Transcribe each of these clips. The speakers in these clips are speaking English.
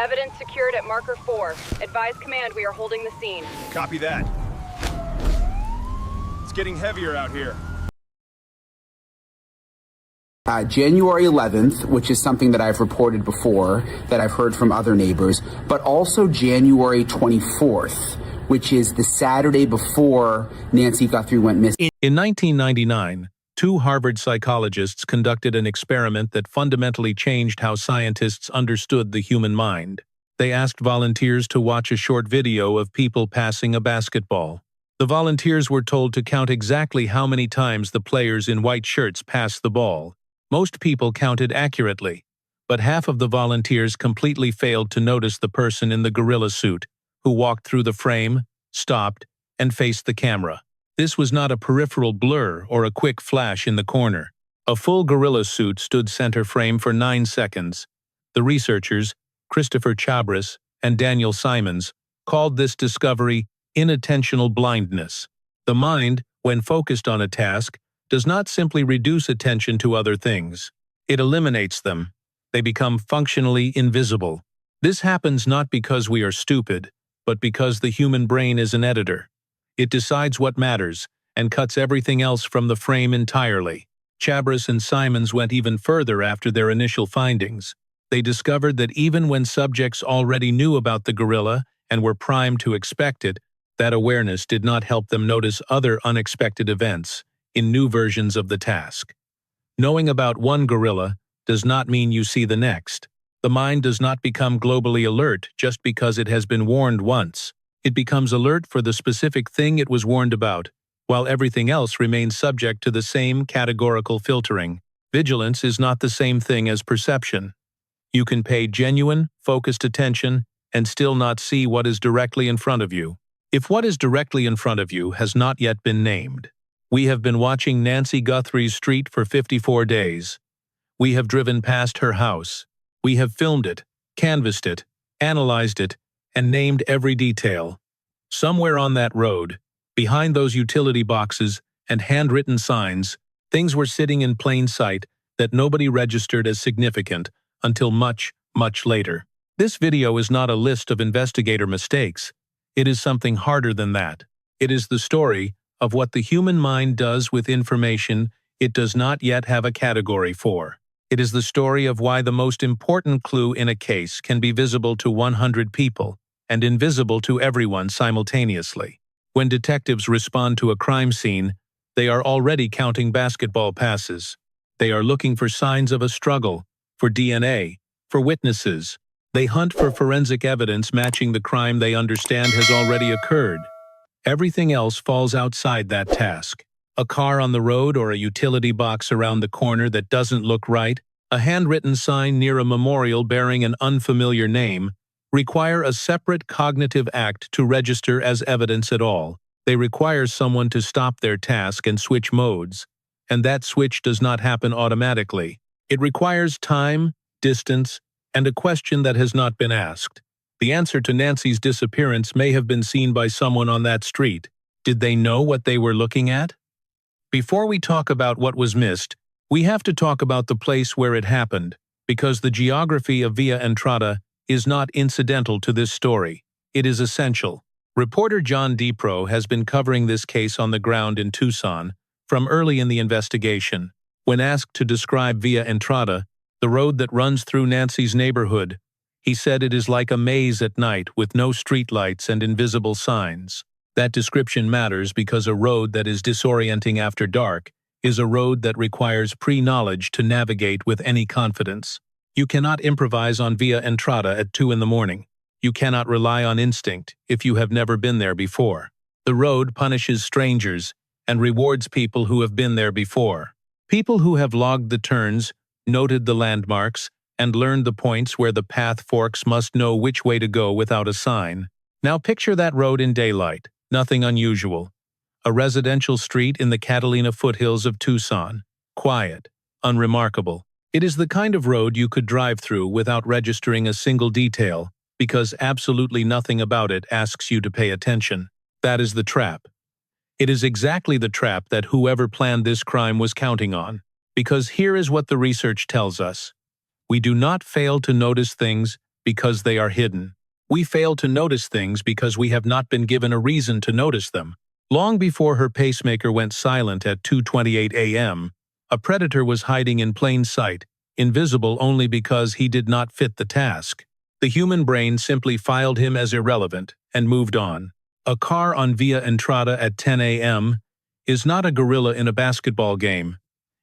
Evidence secured at marker 4. Advise command we are holding the scene. Copy that. It's getting heavier out here. January 11th, which is something that I've reported before, that I've heard from other neighbors, but also January 24th, which is the Saturday before Nancy Guthrie went missing. In 1999, two Harvard psychologists conducted an experiment that fundamentally changed how scientists understood the human mind. They asked volunteers to watch a short video of people passing a basketball. The volunteers were told to count exactly how many times the players in white shirts passed the ball. Most people counted accurately, but half of the volunteers completely failed to notice the person in the gorilla suit, who walked through the frame, stopped, and faced the camera. This was not a peripheral blur or a quick flash in the corner. A full gorilla suit stood center frame for 9 seconds. The researchers, Christopher Chabris and Daniel Simons, called this discovery inattentional blindness. The mind, when focused on a task, does not simply reduce attention to other things. It eliminates them. They become functionally invisible. This happens not because we are stupid, but because the human brain is an editor. It decides what matters and cuts everything else from the frame entirely. Chabris and Simons went even further after their initial findings. They discovered that even when subjects already knew about the gorilla and were primed to expect it, that awareness did not help them notice other unexpected events in new versions of the task. Knowing about one gorilla does not mean you see the next. The mind does not become globally alert just because it has been warned once. It becomes alert for the specific thing it was warned about, while everything else remains subject to the same categorical filtering. Vigilance is not the same thing as perception. You can pay genuine, focused attention and still not see what is directly in front of you. If what is directly in front of you has not yet been named. We have been watching Nancy Guthrie's street for 54 days. We have driven past her house. We have filmed it, canvassed it, analyzed it, and named every detail. Somewhere on that road, behind those utility boxes and handwritten signs, things were sitting in plain sight that nobody registered as significant until much, much later. This video is not a list of investigator mistakes. It is something harder than that. It is the story of what the human mind does with information it does not yet have a category for. It is the story of why the most important clue in a case can be visible to 100 people and invisible to everyone simultaneously. When detectives respond to a crime scene, they are already counting basketball passes. They are looking for signs of a struggle, for DNA, for witnesses. They hunt for forensic evidence matching the crime they understand has already occurred. Everything else falls outside that task. A car on the road or a utility box around the corner that doesn't look right, a handwritten sign near a memorial bearing an unfamiliar name, require a separate cognitive act to register as evidence at all. They require someone to stop their task and switch modes, and that switch does not happen automatically. It requires time, distance, and a question that has not been asked. The answer to Nancy's disappearance may have been seen by someone on that street. Did they know what they were looking at? Before we talk about what was missed, we have to talk about the place where it happened, because the geography of Via Entrada is not incidental to this story. It is essential. Reporter John DePro has been covering this case on the ground in Tucson from early in the investigation. When asked to describe Via Entrada, the road that runs through Nancy's neighborhood, he said it is like a maze at night with no streetlights and invisible signs. That description matters because a road that is disorienting after dark is a road that requires pre-knowledge to navigate with any confidence. You cannot improvise on Via Entrada at 2 in the morning. You cannot rely on instinct if you have never been there before. The road punishes strangers and rewards people who have been there before. People who have logged the turns, noted the landmarks, and learned the points where the path forks must know which way to go without a sign. Now picture that road in daylight. Nothing unusual. A residential street in the Catalina foothills of Tucson. Quiet. Unremarkable. It is the kind of road you could drive through without registering a single detail, because absolutely nothing about it asks you to pay attention. That is the trap. It is exactly the trap that whoever planned this crime was counting on. Because here is what the research tells us. We do not fail to notice things because they are hidden. We fail to notice things because we have not been given a reason to notice them. Long before her pacemaker went silent at 2:28 a.m., a predator was hiding in plain sight, invisible only because he did not fit the task. The human brain simply filed him as irrelevant and moved on. A car on Via Entrada at 10 a.m. is not a gorilla in a basketball game.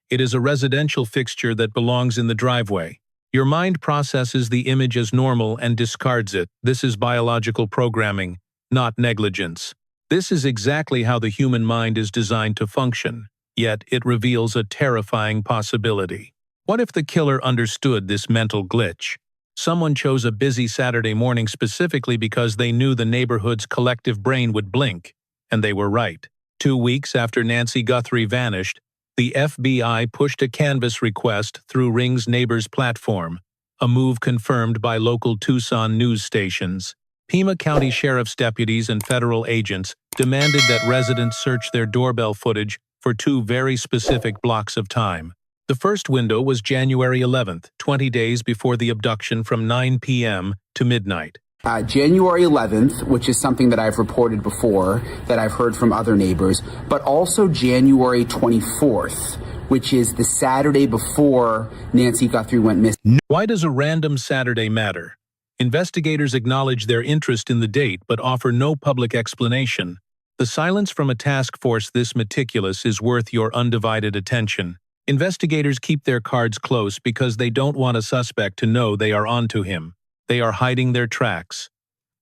It is a residential fixture that belongs in the driveway. Your mind processes the image as normal and discards it. This is biological programming, not negligence. This is exactly how the human mind is designed to function, yet it reveals a terrifying possibility. What if the killer understood this mental glitch? Someone chose a busy Saturday morning specifically because they knew the neighborhood's collective brain would blink, and they were right. 2 weeks after Nancy Guthrie vanished, the FBI pushed a canvass request through Ring's Neighbors platform, a move confirmed by local Tucson news stations. Pima County Sheriff's deputies and federal agents demanded that residents search their doorbell footage for 2 very specific blocks of time. The first window was January 11th, 20 days before the abduction from 9 p.m. to midnight. January 11th, which is something that I've reported before, that I've heard from other neighbors, but also January 24th, which is the Saturday before Nancy Guthrie went missing. Why does a random Saturday matter? Investigators acknowledge their interest in the date but offer no public explanation. The silence from a task force this meticulous is worth your undivided attention. Investigators keep their cards close because they don't want a suspect to know they are onto him. They are hiding their tracks.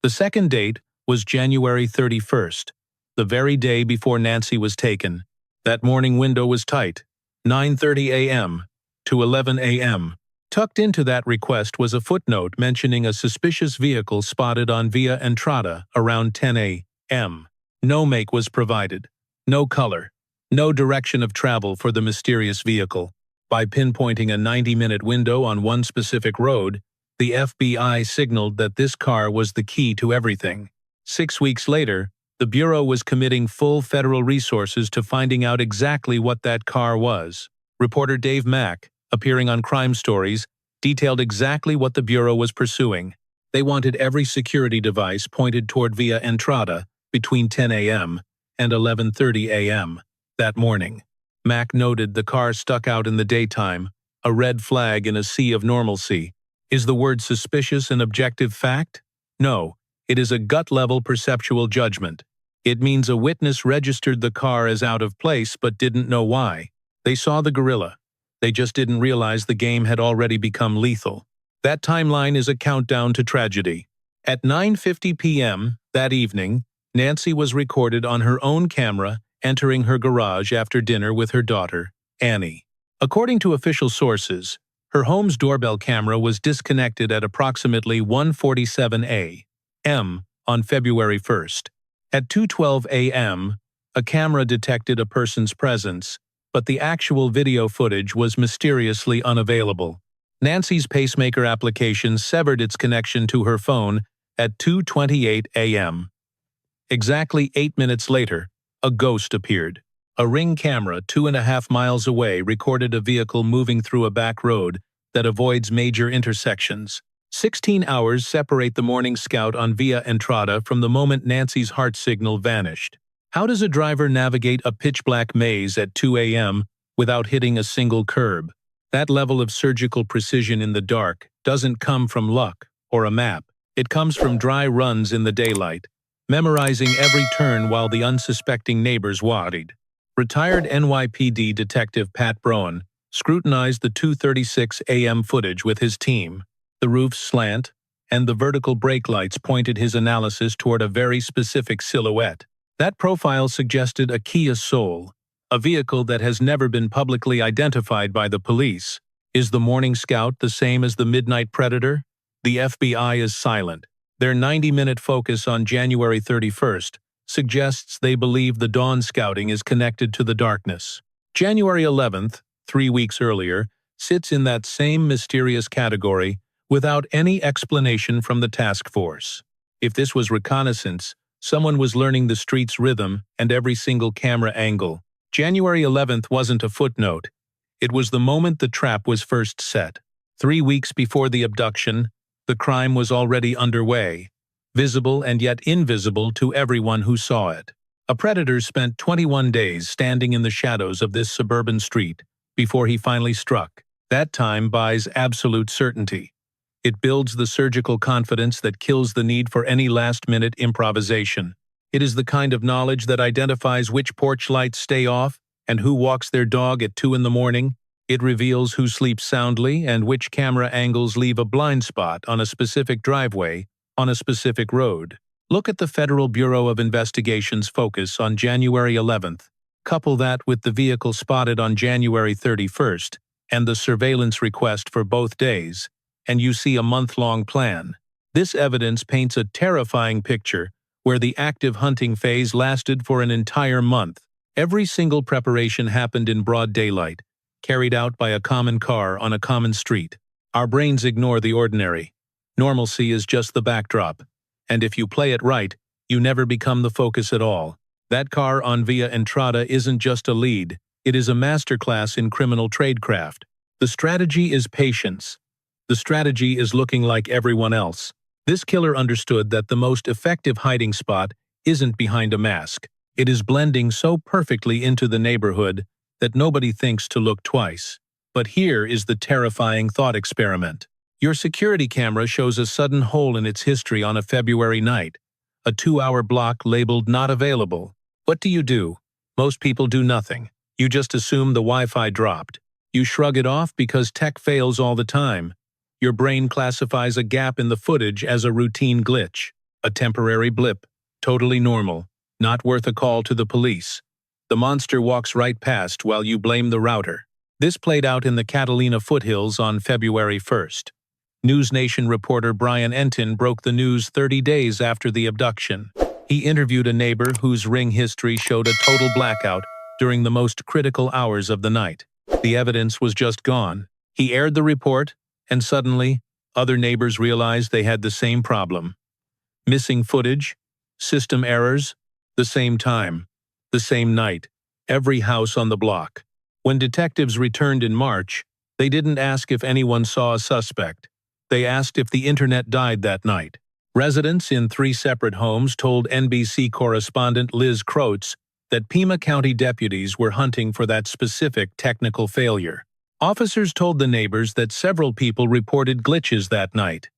The second date was January 31st, the very day before Nancy was taken. That morning window was tight, 9:30 a.m. to 11 a.m. Tucked into that request was a footnote mentioning a suspicious vehicle spotted on Via Entrada around 10 a.m. No make was provided, no color, no direction of travel for the mysterious vehicle. By pinpointing a 90-minute window on one specific road, the FBI signaled that this car was the key to everything. 6 weeks later, the Bureau was committing full federal resources to finding out exactly what that car was. Reporter Dave Mack, appearing on Crime Stories, detailed exactly what the Bureau was pursuing. They wanted every security device pointed toward Via Entrada between 10 a.m. and 11:30 a.m. that morning. Mack noted the car stuck out in the daytime, a red flag in a sea of normalcy. Is the word suspicious an objective fact? No, it is a gut-level perceptual judgment. It means a witness registered the car as out of place but didn't know why. They saw the gorilla. They just didn't realize the game had already become lethal. That timeline is a countdown to tragedy. At 9:50 p.m. that evening, Nancy was recorded on her own camera entering her garage after dinner with her daughter, Annie. According to official sources, her home's doorbell camera was disconnected at approximately 1:47 a.m. on February 1st. At 2:12 a.m., a camera detected a person's presence, but the actual video footage was mysteriously unavailable. Nancy's pacemaker application severed its connection to her phone at 2:28 a.m. Exactly 8 minutes later, a ghost appeared. A Ring camera 2.5 miles away recorded a vehicle moving through a back road that avoids major intersections. 16 hours separate the morning scout on Via Entrada from the moment Nancy's heart signal vanished. How does a driver navigate a pitch-black maze at 2 a.m. without hitting a single curb? That level of surgical precision in the dark doesn't come from luck or a map. It comes from dry runs in the daylight, memorizing every turn while the unsuspecting neighbors worried. Retired NYPD Detective Pat Broen scrutinized the 2:36 a.m. footage with his team. The roof's slant and the vertical brake lights pointed his analysis toward a very specific silhouette. That profile suggested a Kia Soul, a vehicle that has never been publicly identified by the police. Is the Morning Scout the same as the Midnight Predator? The FBI is silent. Their 90-minute focus on January 31st suggests they believe the dawn scouting is connected to the darkness. January 11th, 3 weeks earlier, sits in that same mysterious category without any explanation from the task force. If this was reconnaissance, someone was learning the street's rhythm and every single camera angle. January 11th wasn't a footnote. It was the moment the trap was first set. 3 weeks before the abduction, The crime was already underway, visible and yet invisible to everyone who saw it. A predator spent 21 days standing in the shadows of this suburban street before he finally struck. That time buys absolute certainty. It builds the surgical confidence that kills the need for any last-minute improvisation. It is the kind of knowledge that identifies which porch lights stay off and who walks their dog at 2 in the morning. It reveals who sleeps soundly and which camera angles leave a blind spot on a specific driveway on a specific road. Look at the Federal Bureau of Investigation's focus on January 11th. Couple that with the vehicle spotted on January 31st and the surveillance request for both days, and you see a month-long plan. This evidence paints a terrifying picture where the active hunting phase lasted for an entire month. Every single preparation happened in broad daylight, carried out by a common car on a common street. Our brains ignore the ordinary. Normalcy is just the backdrop, and if you play it right, you never become the focus at all. That car on Via Entrada isn't just a lead, it is a masterclass in criminal tradecraft. The strategy is patience. The strategy is looking like everyone else. This killer understood that the most effective hiding spot isn't behind a mask. It is blending so perfectly into the neighborhood that nobody thinks to look twice. But here is the terrifying thought experiment. Your security camera shows a sudden hole in its history on a February night, a 2-hour block labeled not available. What do? Most people do nothing. You just assume the Wi-Fi dropped. You shrug it off because tech fails all the time. Your brain classifies a gap in the footage as a routine glitch, a temporary blip, totally normal, not worth a call to the police. The monster walks right past while you blame the router. This played out in the Catalina foothills on February 1st. News Nation reporter Brian Entin broke the news 30 days after the abduction. He interviewed a neighbor whose ring history showed a total blackout during the most critical hours of the night. The evidence was just gone. He aired the report, and suddenly, other neighbors realized they had the same problem. Missing footage, system errors, the same time, the same night, every house on the block. When detectives returned in March, they didn't ask if anyone saw a suspect. They asked if the internet died that night. Residents in 3 separate homes told NBC correspondent Liz Croats that Pima County deputies were hunting for that specific technical failure. Officers told the neighbors that several people reported glitches that night.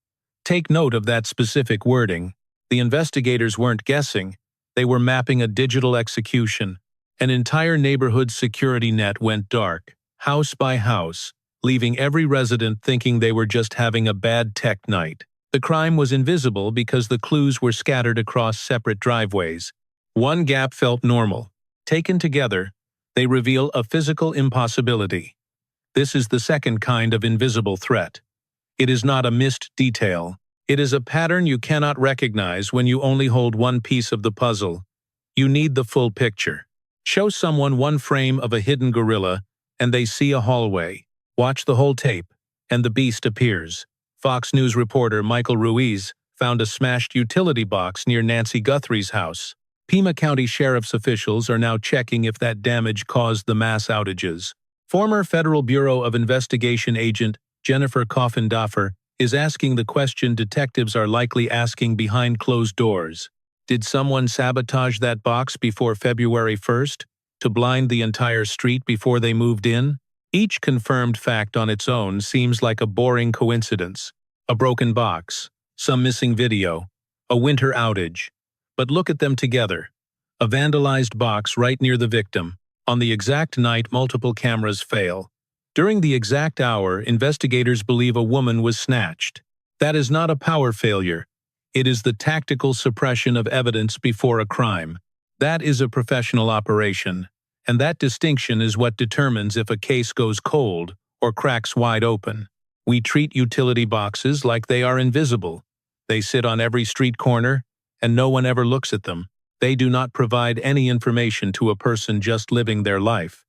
Take note of that specific wording. The investigators weren't guessing. They were mapping a digital execution. An entire neighborhood security net went dark, house by house, leaving every resident thinking they were just having a bad tech night. The crime was invisible because the clues were scattered across separate driveways. One gap felt normal. Taken together, they reveal a physical impossibility. This is the second kind of invisible threat. It is not a missed detail. It is a pattern you cannot recognize when you only hold one piece of the puzzle. You need the full picture. Show someone one frame of a hidden gorilla, and they see a hallway. Watch the whole tape, and the beast appears. Fox News reporter Michael Ruiz found a smashed utility box near Nancy Guthrie's house. Pima County Sheriff's officials are now checking if that damage caused the mass outages. Former Federal Bureau of Investigation agent Jennifer Coffin-Daffer is asking the question detectives are likely asking behind closed doors. Did someone sabotage that box before February 1st to blind the entire street before they moved in? Each confirmed fact on its own seems like a boring coincidence. A broken box, some missing video, a winter outage. But look at them together. A vandalized box right near the victim. On the exact night multiple cameras fail. During the exact hour, investigators believe a woman was snatched. That is not a power failure. It is the tactical suppression of evidence before a crime. That is a professional operation. And that distinction is what determines if a case goes cold or cracks wide open. We treat utility boxes like they are invisible. They sit on every street corner, and no one ever looks at them. They do not provide any information to a person just living their life.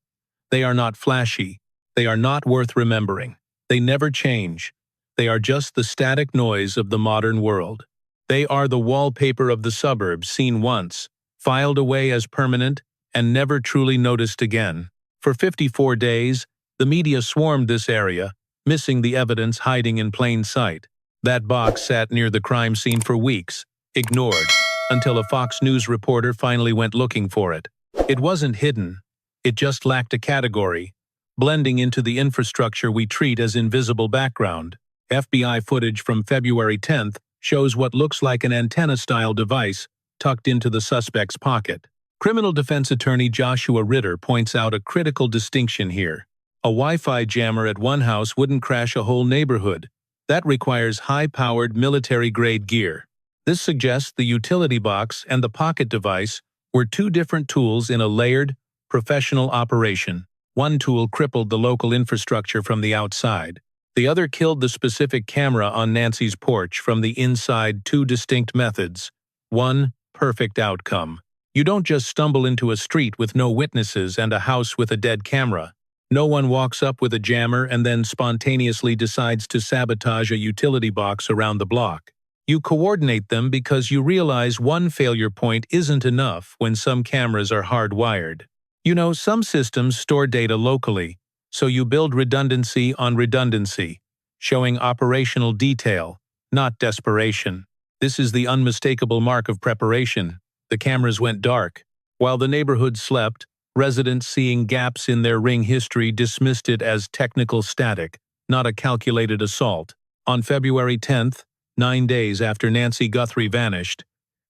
They are not flashy. They are not worth remembering. They never change. They are just the static noise of the modern world. They are the wallpaper of the suburbs seen once, filed away as permanent, and never truly noticed again. For 54 days, the media swarmed this area, missing the evidence hiding in plain sight. That box sat near the crime scene for weeks, ignored, until a Fox News reporter finally went looking for it. It wasn't hidden. It just lacked a category, blending into the infrastructure we treat as invisible background. FBI footage from February 10th shows what looks like an antenna-style device tucked into the suspect's pocket. Criminal defense attorney Joshua Ritter points out a critical distinction here. A Wi-Fi jammer at one house wouldn't crash a whole neighborhood. That requires high-powered military-grade gear. This suggests the utility box and the pocket device were two different tools in a layered, professional operation. One tool crippled the local infrastructure from the outside. The other killed the specific camera on Nancy's porch from the inside. Two distinct methods. One perfect outcome. You don't just stumble into a street with no witnesses and a house with a dead camera. No one walks up with a jammer and then spontaneously decides to sabotage a utility box around the block. You coordinate them because you realize one failure point isn't enough when some cameras are hardwired. You know, some systems store data locally, so you build redundancy on redundancy, showing operational detail, not desperation. This is the unmistakable mark of preparation. The cameras went dark. While the neighborhood slept, residents seeing gaps in their Ring history dismissed it as technical static, not a calculated assault. On February 10th, 9 days after Nancy Guthrie vanished,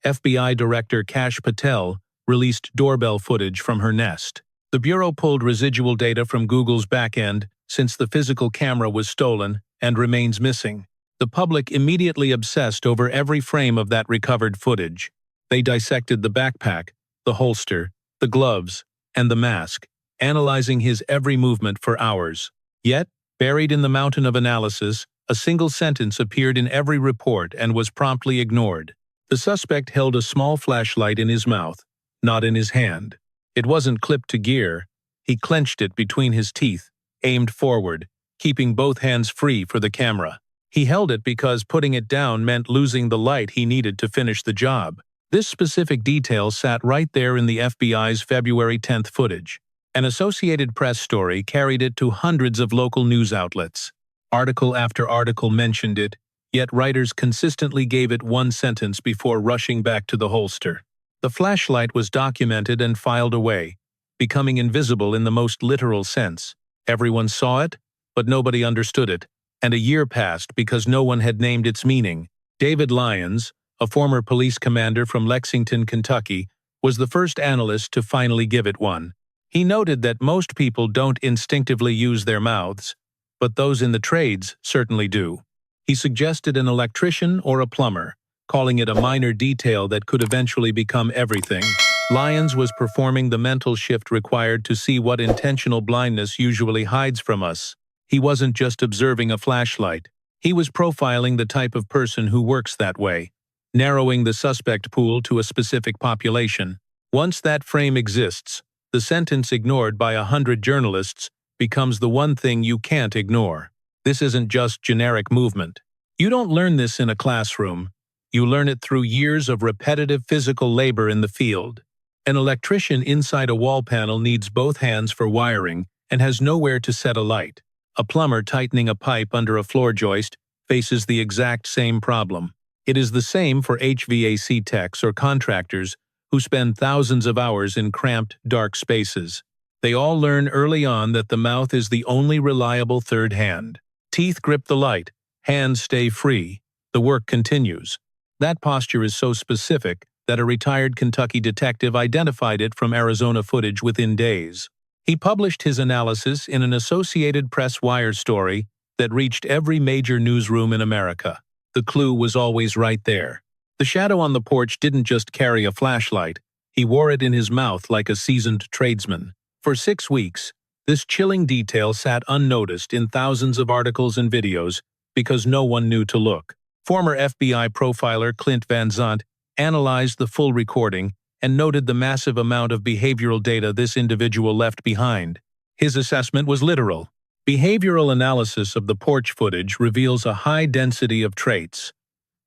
FBI Director Kash Patel released doorbell footage from her nest. The Bureau pulled residual data from Google's backend since the physical camera was stolen and remains missing. The public immediately obsessed over every frame of that recovered footage. They dissected the backpack, the holster, the gloves, and the mask, analyzing his every movement for hours. Yet, buried in the mountain of analysis, a single sentence appeared in every report and was promptly ignored. The suspect held a small flashlight in his mouth, not in his hand. It wasn't clipped to gear. He clenched it between his teeth, aimed forward, keeping both hands free for the camera. He held it because putting it down meant losing the light he needed to finish the job. This specific detail sat right there in the FBI's February 10th footage. An Associated Press story carried it to hundreds of local news outlets. Article after article mentioned it, yet writers consistently gave it one sentence before rushing back to the holster. The flashlight was documented and filed away, becoming invisible in the most literal sense. Everyone saw it, but nobody understood it, and a year passed because no one had named its meaning. David Lyons, a former police commander from Lexington, Kentucky, was the first analyst to finally give it one. He noted that most people don't instinctively use their mouths, but those in the trades certainly do. He suggested an electrician or a plumber, calling it a minor detail that could eventually become everything. Lyons was performing the mental shift required to see what intentional blindness usually hides from us. He wasn't just observing a flashlight. He was profiling the type of person who works that way, narrowing the suspect pool to a specific population. Once that frame exists, the sentence ignored by 100 journalists becomes the one thing you can't ignore. This isn't just generic movement. You don't learn this in a classroom. You learn it through years of repetitive physical labor in the field. An electrician inside a wall panel needs both hands for wiring and has nowhere to set a light. A plumber tightening a pipe under a floor joist faces the exact same problem. It is the same for HVAC techs or contractors who spend thousands of hours in cramped, dark spaces. They all learn early on that the mouth is the only reliable third hand. Teeth grip the light, hands stay free, the work continues. That posture is so specific that a retired Kentucky detective identified it from Arizona footage within days. He published his analysis in an Associated Press wire story that reached every major newsroom in America. The clue was always right there. The shadow on the porch didn't just carry a flashlight, he wore it in his mouth like a seasoned tradesman. For 6 weeks, this chilling detail sat unnoticed in thousands of articles and videos because no one knew to look. Former FBI profiler Clint Van Zandt analyzed the full recording and noted the massive amount of behavioral data this individual left behind. His assessment was literal. Behavioral analysis of the porch footage reveals a high density of traits: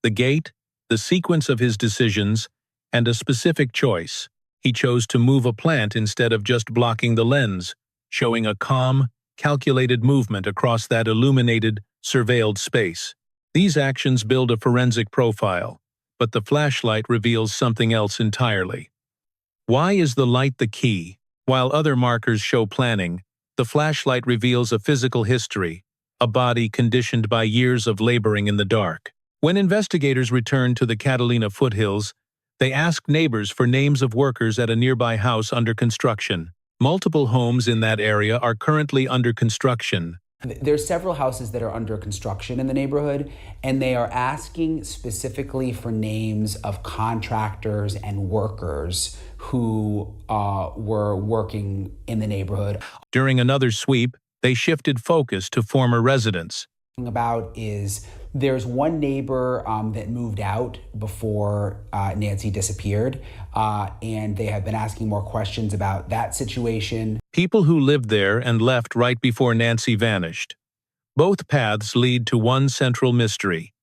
the gait, the sequence of his decisions, and a specific choice. He chose to move a plant instead of just blocking the lens, showing a calm, calculated movement across that illuminated, surveilled space. These actions build a forensic profile, but the flashlight reveals something else entirely. Why is the light the key? While other markers show planning, the flashlight reveals a physical history, a body conditioned by years of laboring in the dark. When investigators returned to the Catalina foothills, they asked neighbors for names of workers at a nearby house under construction. Multiple homes in that area are currently under construction. There's several houses that are under construction in the neighborhood, and they are asking specifically for names of contractors and workers who were working in the neighborhood. During another sweep, they shifted focus to former residents. About is there's one neighbor that moved out before Nancy disappeared, and they have been asking more questions about that situation. People who lived there and left right before Nancy vanished. Both paths lead to one central mystery.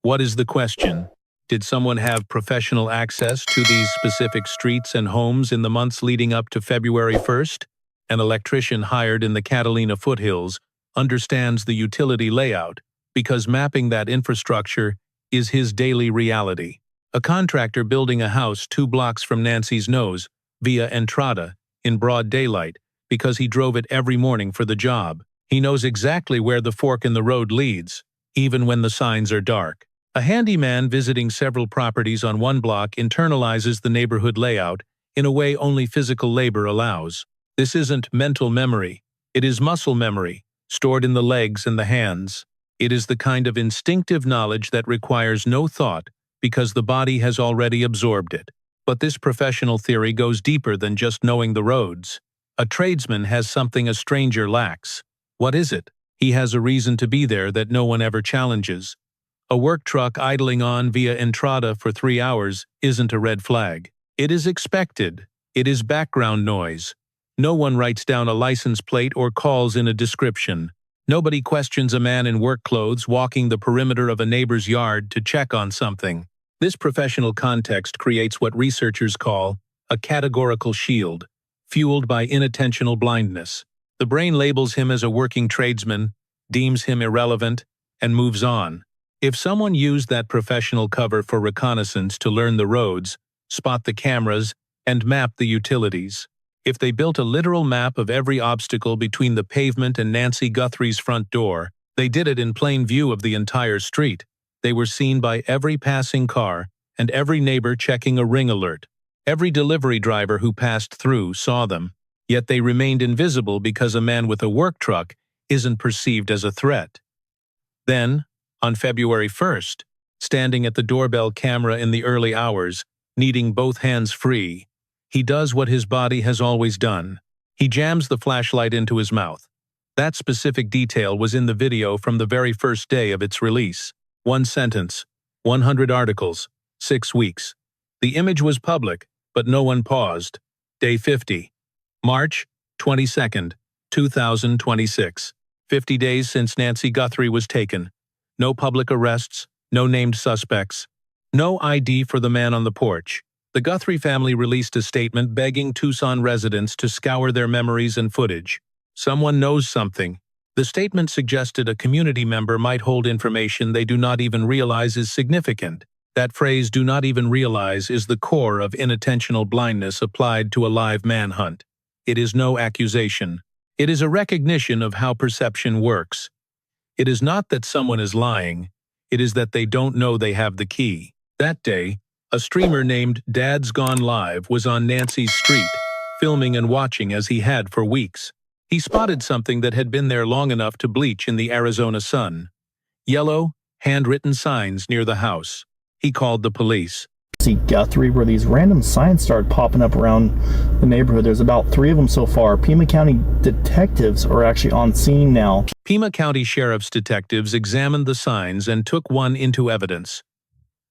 What is the question? Did someone have professional access to these specific streets and homes in the months leading up to February 1st? An electrician hired in the Catalina foothills understands the utility layout because mapping that infrastructure is his daily reality. A contractor building a house 2 blocks from Nancy's nose, Via Entrada, in broad daylight, because he drove it every morning for the job. He knows exactly where the fork in the road leads, even when the signs are dark. A handyman visiting several properties on one block internalizes the neighborhood layout in a way only physical labor allows. This isn't mental memory. It is muscle memory, stored in the legs and the hands. It is the kind of instinctive knowledge that requires no thought because the body has already absorbed it. But this professional theory goes deeper than just knowing the roads. A tradesman has something a stranger lacks. What is it? He has a reason to be there that no one ever challenges. A work truck idling on Via Entrada for 3 hours isn't a red flag. It is expected. It is background noise. No one writes down a license plate or calls in a description. Nobody questions a man in work clothes walking the perimeter of a neighbor's yard to check on something. This professional context creates what researchers call a categorical shield, fueled by inattentional blindness. The brain labels him as a working tradesman, deems him irrelevant, and moves on. If someone used that professional cover for reconnaissance to learn the roads, spot the cameras, and map the utilities, if they built a literal map of every obstacle between the pavement and Nancy Guthrie's front door, they did it in plain view of the entire street. They were seen by every passing car and every neighbor checking a ring alert. Every delivery driver who passed through saw them, yet they remained invisible because a man with a work truck isn't perceived as a threat. Then, on February 1st, standing at the doorbell camera in the early hours, needing both hands free, he does what his body has always done. He jams the flashlight into his mouth. That specific detail was in the video from the very first day of its release. 1 sentence, 100 articles, 6 weeks. The image was public, but no one paused. Day 50. March 22nd, 2026. 50 days since Nancy Guthrie was taken. No public arrests, no named suspects, no ID for the man on the porch. The Guthrie family released a statement begging Tucson residents to scour their memories and footage. Someone knows something. The statement suggested a community member might hold information they do not even realize is significant. That phrase, "do not even realize," is the core of inattentional blindness applied to a live manhunt. It is no accusation. It is a recognition of how perception works. It is not that someone is lying. It is that they don't know they have the key. That day, a streamer named Dad's Gone Live was on Nancy's street, filming and watching as he had for weeks. He spotted something that had been there long enough to bleach in the Arizona sun. Yellow, handwritten signs near the house. He called the police. See Guthrie, where these random signs started popping up around the neighborhood. There's about 3 of them so far. Pima County detectives are actually on scene now. Pima County Sheriff's detectives examined the signs and took one into evidence.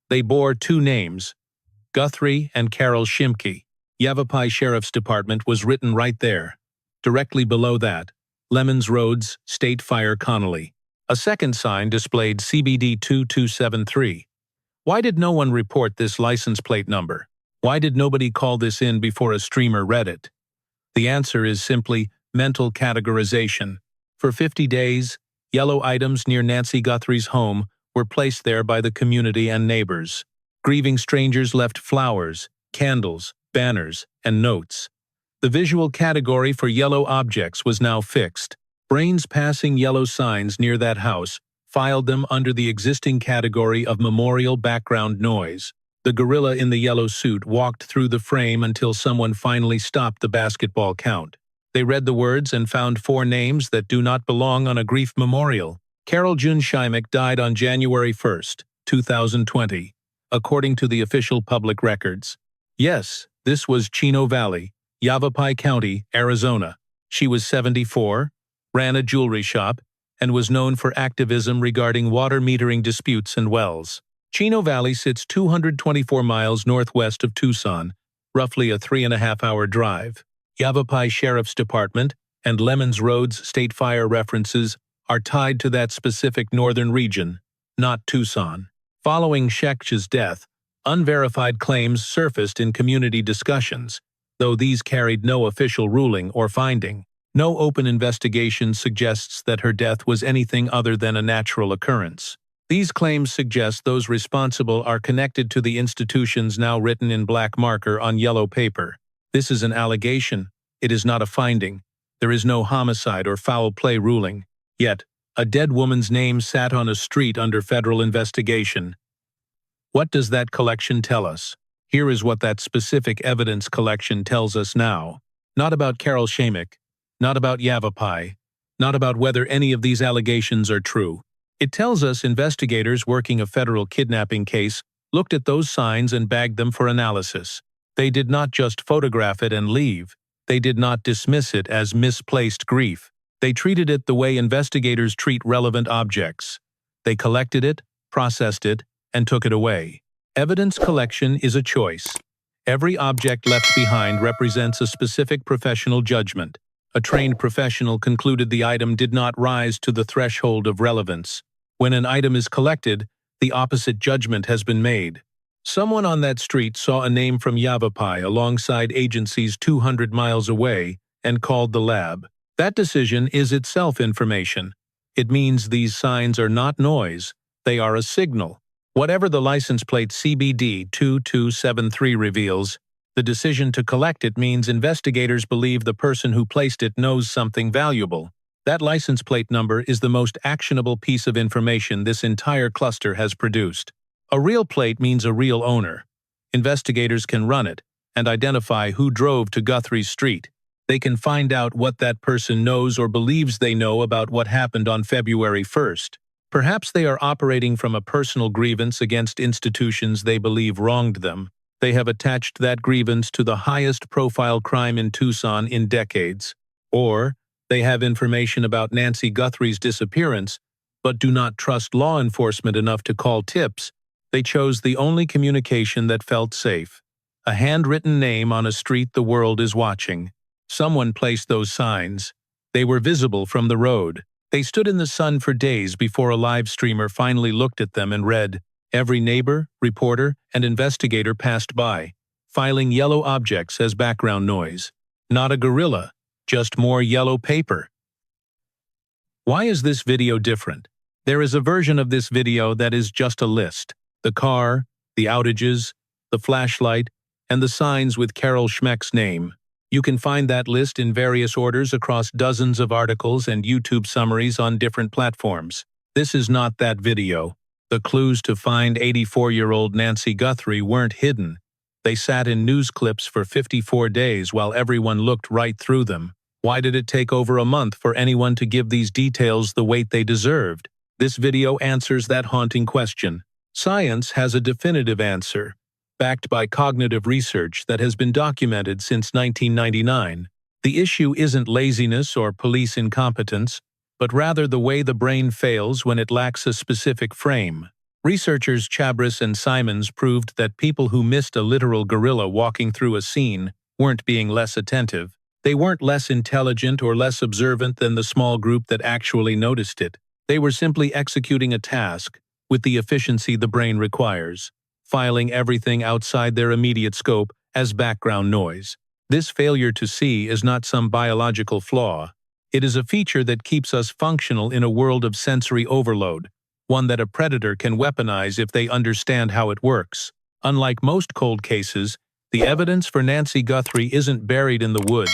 They bore 2 names, Guthrie and Carol Shimke. Yavapai Sheriff's Department was written right there. Directly below that, Lemons Roads, State Fire Connolly. A second sign displayed CBD 2273. Why did no one report this license plate number? Why did nobody call this in before a streamer read it? The answer is simply mental categorization. For 50 days, yellow items near Nancy Guthrie's home were placed there by the community and neighbors. Grieving strangers left flowers, candles, banners, and notes. The visual category for yellow objects was now fixed. Brains passing yellow signs near that house filed them under the existing category of memorial background noise. The gorilla in the yellow suit walked through the frame until someone finally stopped the basketball count. They read the words and found 4 names that do not belong on a grief memorial. Carol June Schimek died on January 1, 2020, according to the official public records. Yes, this was Chino Valley, Yavapai County, Arizona. She was 74, ran a jewelry shop, and was known for activism regarding water metering disputes and wells. Chino Valley sits 224 miles northwest of Tucson, roughly a 3.5-hour drive. Yavapai Sheriff's Department and Lemons Road's state fire references are tied to that specific northern region, not Tucson. Following Shek's death, unverified claims surfaced in community discussions, though these carried no official ruling or finding. No open investigation suggests that her death was anything other than a natural occurrence. These claims suggest those responsible are connected to the institutions now written in black marker on yellow paper. This is an allegation. It is not a finding. There is no homicide or foul play ruling. Yet, a dead woman's name sat on a street under federal investigation. What does that collection tell us? Here is what that specific evidence collection tells us now. Not about Carol Schimek, not about Yavapai, not about whether any of these allegations are true. It tells us investigators working a federal kidnapping case looked at those signs and bagged them for analysis. They did not just photograph it and leave. They did not dismiss it as misplaced grief. They treated it the way investigators treat relevant objects. They collected it, processed it, and took it away. Evidence collection is a choice. Every object left behind represents a specific professional judgment. A trained professional concluded the item did not rise to the threshold of relevance. When an item is collected, the opposite judgment has been made. Someone on that street saw a name from Yavapai alongside agencies 200 miles away and called the lab. That decision is itself information. It means these signs are not noise, they are a signal. Whatever the license plate CBD 2273 reveals, the decision to collect it means investigators believe the person who placed it knows something valuable. That license plate number is the most actionable piece of information this entire cluster has produced. A real plate means a real owner. Investigators can run it and identify who drove to Guthrie's street. They can find out what that person knows or believes they know about what happened on February 1st. Perhaps they are operating from a personal grievance against institutions they believe wronged them. They have attached that grievance to the highest profile crime in Tucson in decades. Or they have information about Nancy Guthrie's disappearance, but do not trust law enforcement enough to call tips. They chose the only communication that felt safe. A handwritten name on a street the world is watching. Someone placed those signs. They were visible from the road. They stood in the sun for days before a live streamer finally looked at them and read. Every neighbor, reporter, and investigator passed by, filing yellow objects as background noise. Not a gorilla, just more yellow paper. Why is this video different? There is a version of this video that is just a list. The car, the outages, the flashlight, and the signs with Carol Schmeck's name. You can find that list in various orders across dozens of articles and YouTube summaries on different platforms. This is not that video. The clues to find 84-year-old Nancy Guthrie weren't hidden. They sat in news clips for 54 days while everyone looked right through them. Why did it take over a month for anyone to give these details the weight they deserved? This video answers that haunting question. Science has a definitive answer, backed by cognitive research that has been documented since 1999. The issue isn't laziness or police incompetence, but rather the way the brain fails when it lacks a specific frame. Researchers Chabris and Simons proved that people who missed a literal gorilla walking through a scene weren't being less attentive. They weren't less intelligent or less observant than the small group that actually noticed it. They were simply executing a task with the efficiency the brain requires, filing everything outside their immediate scope as background noise. This failure to see is not some biological flaw. It is a feature that keeps us functional in a world of sensory overload. one that a predator can weaponize if they understand how it works. Unlike most cold cases, the evidence for Nancy Guthrie isn't buried in the woods.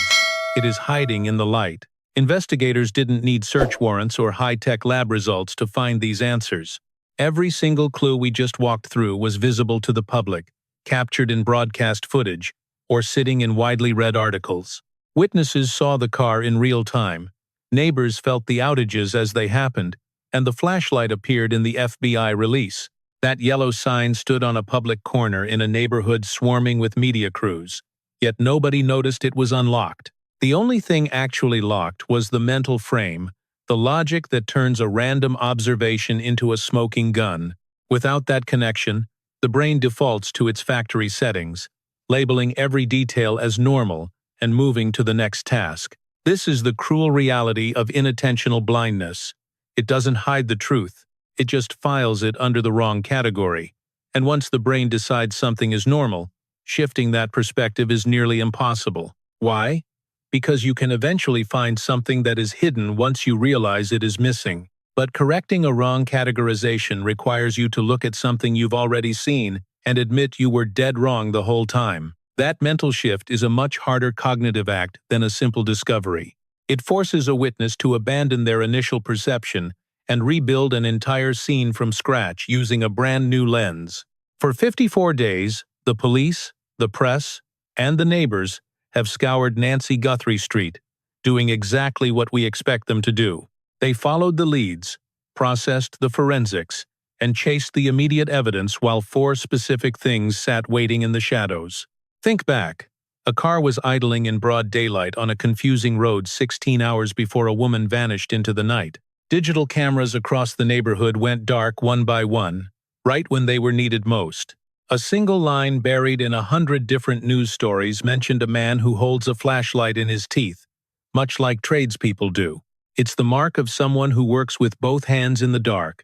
It is hiding in the light. Investigators didn't need search warrants or high-tech lab results to find these answers. Every single clue we just walked through was visible to the public, captured in broadcast footage, or sitting in widely read articles. Witnesses saw the car in real time. Neighbors felt the outages as they happened, and the flashlight appeared in the FBI release. That yellow sign stood on a public corner in a neighborhood swarming with media crews, yet nobody noticed it was unlocked. The only thing actually locked was the mental frame, the logic that turns a random observation into a smoking gun. Without that connection, the brain defaults to its factory settings, labeling every detail as normal and moving to the next task. This is the cruel reality of inattentional blindness. It doesn't hide the truth, it just files it under the wrong category. And once the brain decides something is normal, shifting that perspective is nearly impossible. Why? Because you can eventually find something that is hidden once you realize it is missing. But correcting a wrong categorization requires you to look at something you've already seen and admit you were dead wrong the whole time. That mental shift is a much harder cognitive act than a simple discovery. It forces a witness to abandon their initial perception and rebuild an entire scene from scratch using a brand new lens. For 54 days, the police, the press, and the neighbors have scoured Nancy Guthrie Street, doing exactly what we expect them to do. They followed the leads, processed the forensics, and chased the immediate evidence while 4 specific things sat waiting in the shadows. Think back. A car was idling in broad daylight on a confusing road 16 hours before a woman vanished into the night. Digital cameras across the neighborhood went dark one by one, right when they were needed most. A single line buried in 100 different news stories mentioned a man who holds a flashlight in his teeth, much like tradespeople do. It's the mark of someone who works with both hands in the dark,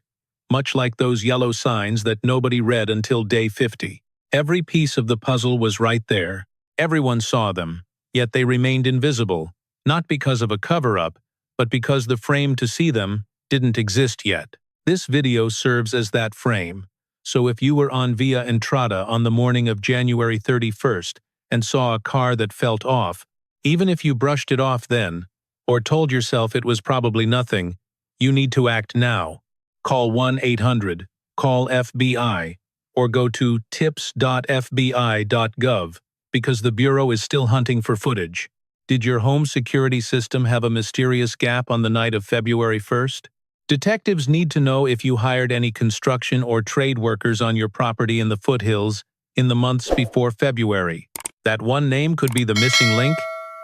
much like those yellow signs that nobody read until day 50. Every piece of the puzzle was right there. Everyone saw them, yet they remained invisible, not because of a cover-up, but because the frame to see them didn't exist yet. This video serves as that frame. So if you were on Via Entrada on the morning of January 31st and saw a car that felt off, even if you brushed it off then, or told yourself it was probably nothing, you need to act now. Call 1-800, call FBI, or go to tips.fbi.gov, because the Bureau is still hunting for footage. Did your home security system have a mysterious gap on the night of February 1st? Detectives need to know if you hired any construction or trade workers on your property in the foothills in the months before February. That one name could be the missing link.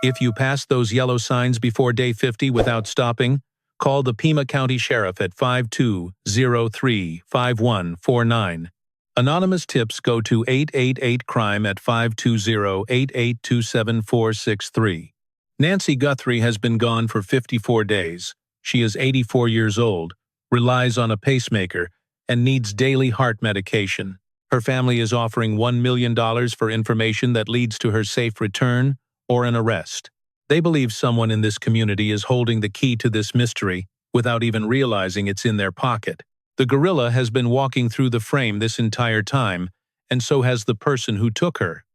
If you passed those yellow signs before day 50 without stopping, call the Pima County Sheriff at 5203-5149. Anonymous tips go to 888-CRIME at 520-8827-463. Nancy Guthrie has been gone for 54 days. She is 84 years old, relies on a pacemaker, and needs daily heart medication. Her family is offering $1 million for information that leads to her safe return or an arrest. They believe someone in this community is holding the key to this mystery without even realizing it's in their pocket. The gorilla has been walking through the frame this entire time, and so has the person who took her.